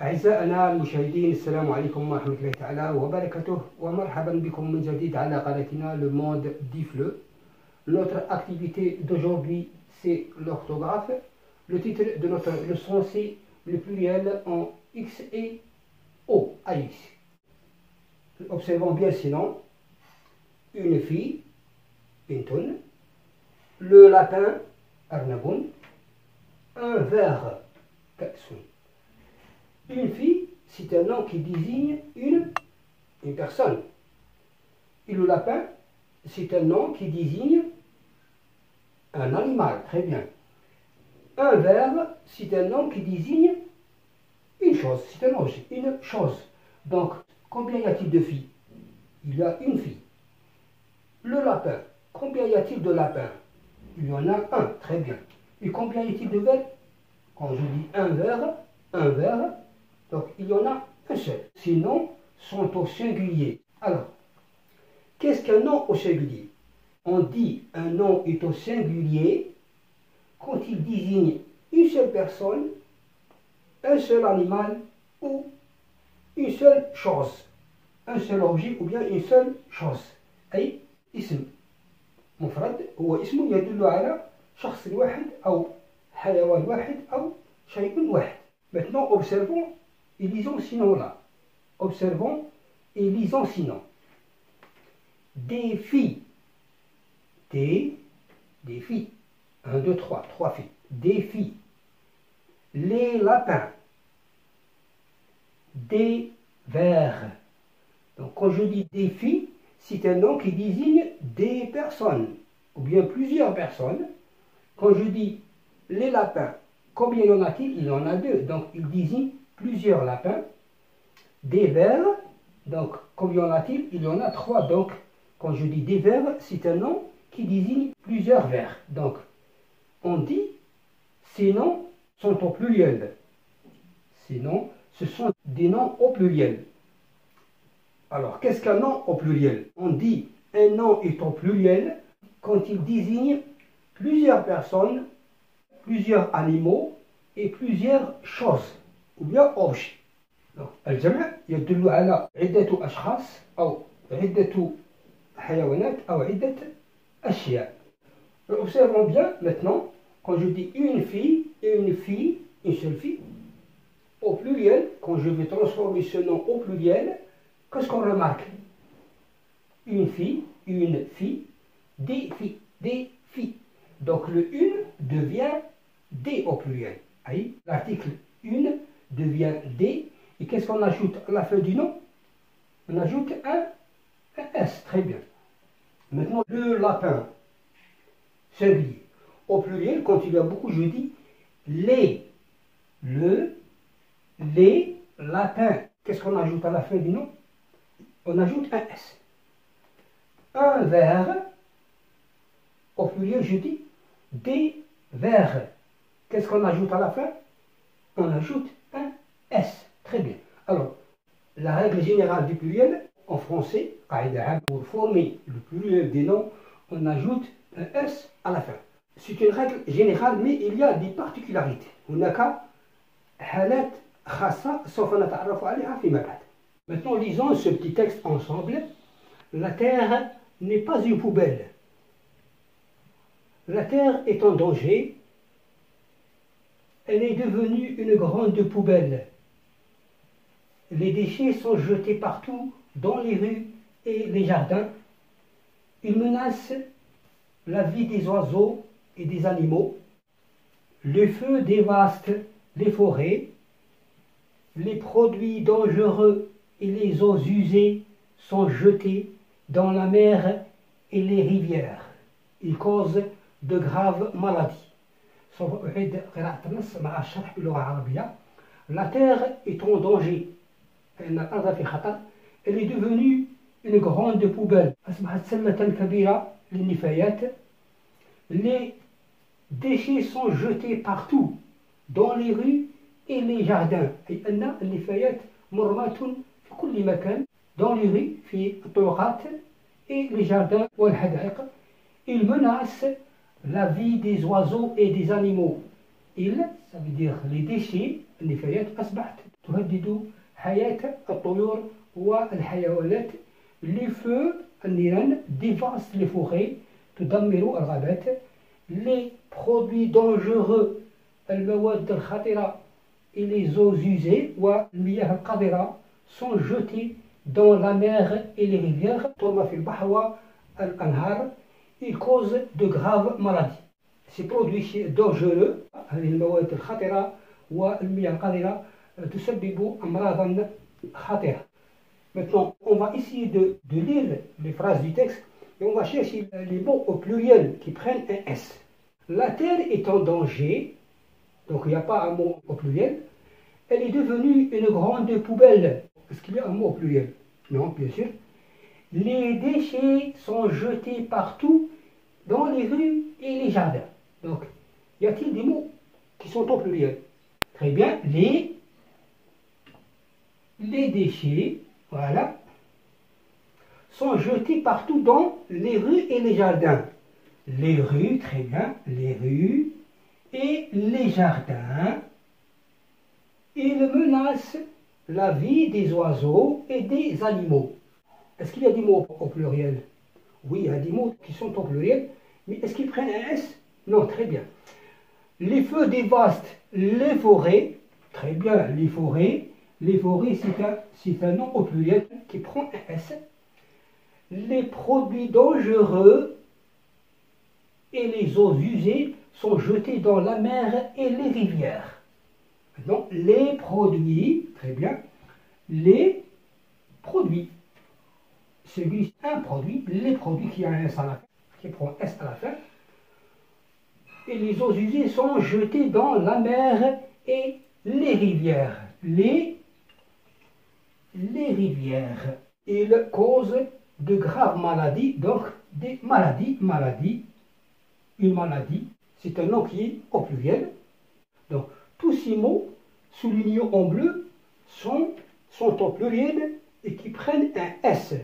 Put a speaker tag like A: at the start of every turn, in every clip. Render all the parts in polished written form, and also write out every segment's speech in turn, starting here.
A: أعزائنا المشاهدين، السلام عليكم ورحمة الله تعالى وبركاته، ومرحبا بكم من جديد على قناتنا Le Monde d'Ifle. Notre activité d'aujourd'hui, c'est l'orthographe. Le titre de notre leçon, c'est le pluriel en X et O, AX. Observons bien sinon. Une fille, Bintun. Le lapin, Arnabun. Un verre, Katsun. Une fille, c'est un nom qui désigne une personne. Et le lapin, c'est un nom qui désigne un animal. Très bien. Un verbe, c'est un nom qui désigne une chose. C'est un objet, une chose. Donc, combien y a-t-il de filles? Il y a une fille. Le lapin, combien y a-t-il de lapins? Il y en a un. Très bien. Et combien y a-t-il de verbes? Quand je dis un verbe, donc il y en a un seul. Ces noms sont au singulier. Alors, qu'est-ce qu'un nom au singulier? On dit un nom est au singulier quand il désigne une seule personne, un seul animal ou une seule chose. Un seul objet ou bien une seule chose. أي اسم مفرد هو اسم يدل على شخص واحد أو حيوان واحد أو شيء واحد. Maintenant, observons et lisons sinon là. Observons et lisons sinon. Des filles. Des filles. 1, 2, 3. 3 filles. Des filles. Les lapins. Des vers. Donc quand je dis des filles, c'est un nom qui désigne des personnes, ou bien plusieurs personnes. Quand je dis les lapins, combien y en a-t-il? Il y en a 2, donc il désigne plusieurs lapins. Des vers, donc combien y en a-t-il? Il y en a 3, donc quand je dis des vers, c'est un nom qui désigne plusieurs vers. Donc on dit ces noms sont au pluriel. Ces noms, ce sont des noms au pluriel. Alors, qu'est-ce qu'un nom au pluriel? On dit un nom est au pluriel quand il désigne plusieurs personnes, plusieurs animaux et plusieurs choses ou bien objets. الجمع يدل على عدة أشخاص أو عدة حيوانات أو عدة أشياء. Observons bien maintenant, quand je dis une fille, une seule fille, au pluriel, quand je vais transformer ce nom au pluriel, qu'est-ce qu'on remarque? Une fille, des filles. Donc le une devient des au pluriel. L'article une devient des. Et qu'est-ce qu'on ajoute à la fin du nom? On ajoute un S. Très bien. Maintenant, le lapin, singulier. Au pluriel, quand il y a beaucoup, je dis les lapins. Qu'est-ce qu'on ajoute à la fin du nom? On ajoute un S. Un verre, au pluriel, je dis des vers. Qu'est-ce qu'on ajoute à la fin? On ajoute un S. Très bien. Alors, la règle générale du pluriel, en français, pour former le pluriel des noms, on ajoute un S à la fin. C'est une règle générale, mais il y a des particularités. هناك حالات خاصة سوف نتعرف عليها فيما بعد. Maintenant, lisons ce petit texte ensemble. La Terre n'est pas une poubelle. La Terre est en danger. Elle est devenue une grande poubelle. Les déchets sont jetés partout, dans les rues et les jardins. Ils menacent la vie des oiseaux et des animaux. Le feu dévaste les forêts. Les produits dangereux et les eaux usées sont jetés dans la mer et les rivières. Ils causent de graves maladies. La terre est en danger. Elle est devenue une grande poubelle. Les déchets sont jetés partout, dans les rues et les jardins. Dans les rues, في الطرقات et les jardins والحدائق. Ils menacent la vie des oiseaux et des animaux. Ça veut dire les déchets, النفايات أصبحت تهدد حياة الطيور والحيوانات. Les feux النيران dévastent les forêts تدمر الغابات. Les produits dangereux المواد الخطرة et les eaux usées والمياه القذرة sont jetés dans la mer et les rivières. ترمى في البحر والأنهار. Ils causent de graves maladies. Ces produits dangereux هذه المواد الخطرة والمياه القذرة تسبب أمراضا خطيرة. Maintenant, on va essayer de lire les phrases du texte et on va chercher les mots au pluriel qui prennent un S. La terre est en danger, donc il n'y a pas un mot au pluriel. Elle est devenue une grande poubelle. Est-ce qu'il y a un mot au pluriel? Non, bien sûr. Les déchets sont jetés partout dans les rues et les jardins. Donc, y a-t-il des mots qui sont au pluriel? Très bien. Les déchets, voilà, sont jetés partout dans les rues et les jardins. Les rues, très bien, les rues et les jardins. Ils menacent la vie des oiseaux et des animaux. Est-ce qu'il y a des mots au pluriel? Oui, il y a des mots qui sont au pluriel, mais est-ce qu'ils prennent un S? Non, très bien. Les feux dévastent les forêts. Très bien, les forêts. Les forêts, c'est un nom au pluriel qui prend un S. Les produits dangereux et les eaux usées sont jetés dans la mer et les rivières. Donc, les produits, très bien, les produits. Celui, un produit, les produits qui a un S à la fin, qui prend S à la fin. Et les eaux usées sont jetées dans la mer et les rivières. Les rivières. Ils causent de graves maladies, donc des maladies, une maladie, c'est un nom qui est au pluriel. Donc, tous ces mots soulignés en bleu sont au pluriel et qui prennent un S.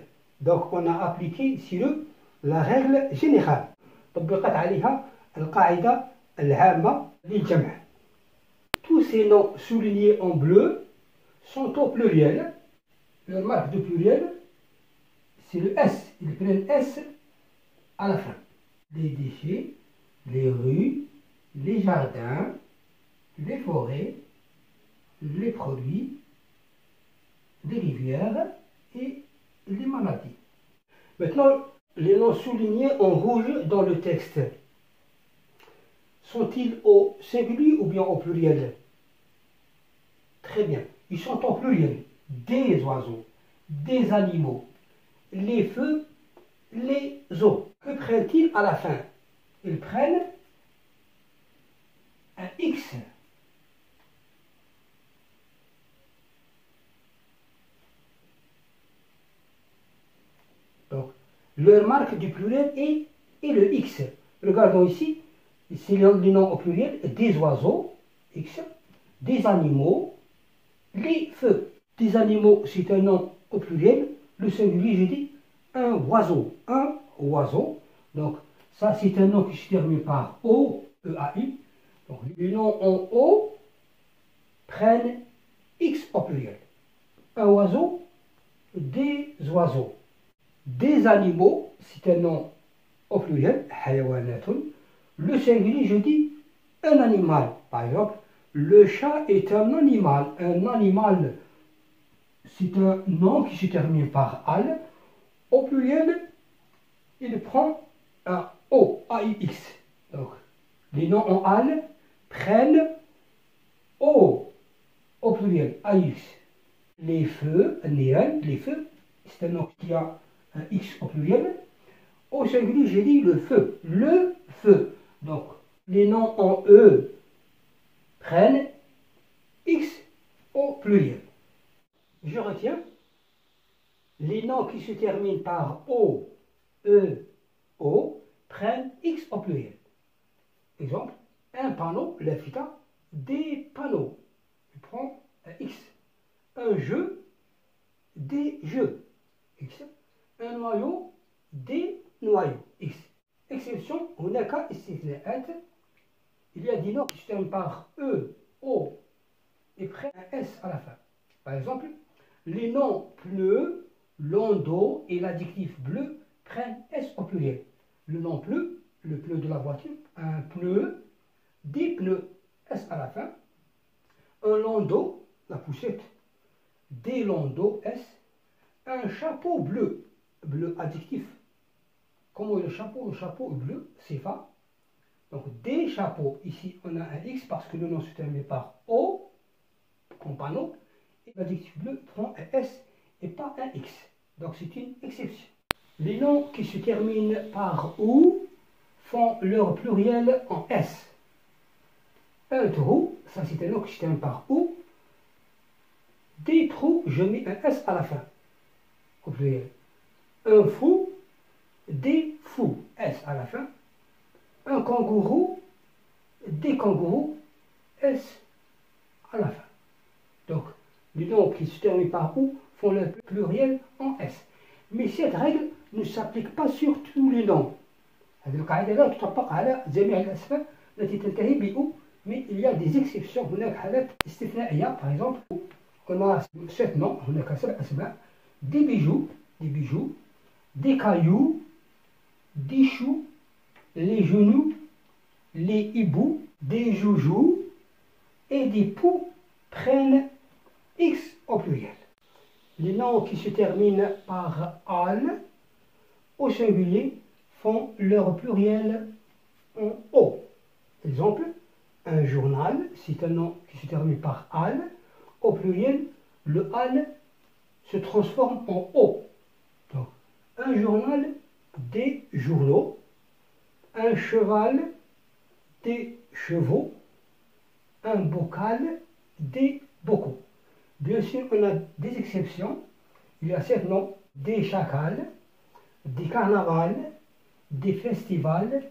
A: Donc, on a appliqué sur eux la règle générale. طبقت عليها القاعدة العامة للجمع. Tous ces noms soulignés en bleu sont au pluriel. Leur marque de pluriel, c'est le S. Ils prennent S à la fin. Les déchets, les rues, les jardins, les forêts, les produits, les rivières et les maladies. Maintenant, les noms soulignés en rouge dans le texte, sont-ils au singulier ou bien au pluriel? Très bien, ils sont au pluriel. Des oiseaux, des animaux, les feux, les eaux. Que prennent-ils à la fin? Ils prennent un X. Donc, leur marque du pluriel est le X. Regardons ici, c'est le nom au pluriel des oiseaux, X, des animaux, les feux. Des animaux, c'est un nom au pluriel. Le singulier, je dis un oiseau. Un oiseau. Donc, ça, c'est un nom qui se termine par O, E-A-U. Donc, les noms en O prennent X au pluriel. Un oiseau, des oiseaux. Des animaux, c'est un nom au pluriel, hayawanatun. Le singulier, je dis un animal. Par exemple, le chat est un animal. Un animal, c'est un nom qui se termine par al. Au pluriel, il prend un O, A-I-X. Donc, les noms en al prennent O au pluriel, A-I-X. Les feux, les feux, c'est un nom qui a un X au pluriel. Au singulier, j'ai dit le feu. Le feu. Donc, les noms en E prennent X au pluriel. Je retiens les noms qui se terminent par O, E, O prennent X au pluriel. Exemple, un panneau, lafita, des panneaux. Je prends un X. Un jeu, des jeux. X. Un noyau, des noyaux. X. Exception, هناك استثناءات. Il y a des noms qui se terminent par E, O et prennent un S à la fin. Par exemple, les noms pleu, landau et l'adjectif bleu prennent S au pluriel. Le nom pleu, le pneu de la voiture, un pneu, des pneus, S à la fin. Un landau, la poussette, des landaux, S. Un chapeau bleu, bleu adjectif. Comment est le chapeau? Le chapeau est bleu, c'est fa. Donc des chapeaux, ici on a un X parce que le nom se termine par O, comme panneau. Et l'adjectif bleu prend un S et pas un X. Donc c'est une exception. Les noms qui se terminent par OU font leur pluriel en S. Un trou, ça c'est un nom qui se termine par OU. Des trous, je mets un S à la fin, au pluriel. Un fou, des fous, S à la fin. Un kangourou, des kangourous, S à la fin. Donc, les noms qui se terminent par OU font le pluriel en S. Mais cette règle ne s'applique pas sur tous les noms. هذه القاعدة لا تطبق على جميع الأسماء التي تنتهي بأو. Mais il y a des exceptions. هناك حالات استثنائية. Par exemple, on a 7 noms. هناك 7 أسماء. Des bijoux, des cailloux, des choux, les genoux, les hiboux, des joujoux et des poux prennent X au pluriel. Les noms qui se terminent par al au singulier font leur pluriel en O. Exemple, un journal, c'est un nom qui se termine par al. Au pluriel, le al se transforme en O. Donc, un journal, des journaux. Un cheval, des chevaux. Un bocal, des bocaux. Bien sûr, on a des exceptions. Il y a 7 noms, des chacals, des carnavals, des festivals,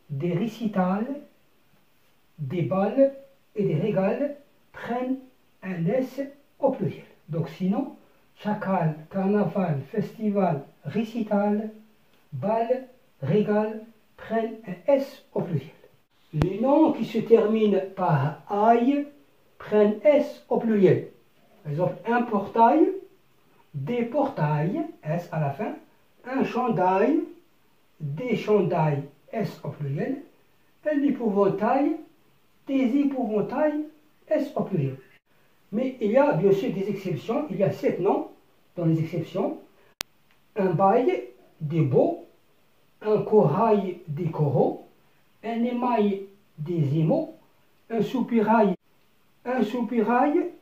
A: des récitals, des bals et des régals prennent un S au pluriel. Donc sinon, chacal, carnaval, festival, récital, bal, régal prennent un S au pluriel. Les noms qui se terminent par aille prennent S au pluriel. Par exemple, un portail, des portails, S à la fin, un chandail, des chandails, S au pluriel, un épouvantail, des épouvantails, S au pluriel. Mais il y a bien sûr des exceptions, il y a 7 noms dans les exceptions. Un bail, des baux, un corail, des coraux, un émail, des émaux, un soupirail,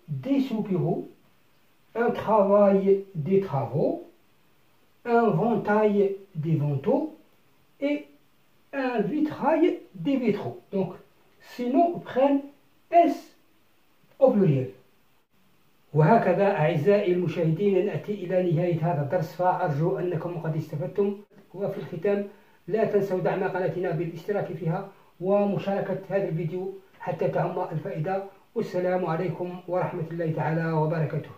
A: des soupiraux, un travail, des travaux, un ventail, des vantaux et un vitrail, des vitraux. Donc, ces noms prennent S au pluriel. وهكذا أعزائي المشاهدين نأتي إلى نهاية هذا الدرس، فأرجو أنكم قد استفدتم. وفي الختام لا تنسوا دعم قناتنا بالاشتراك فيها ومشاركة هذا الفيديو حتى تعم الفائدة. والسلام عليكم ورحمة الله تعالى وبركاته.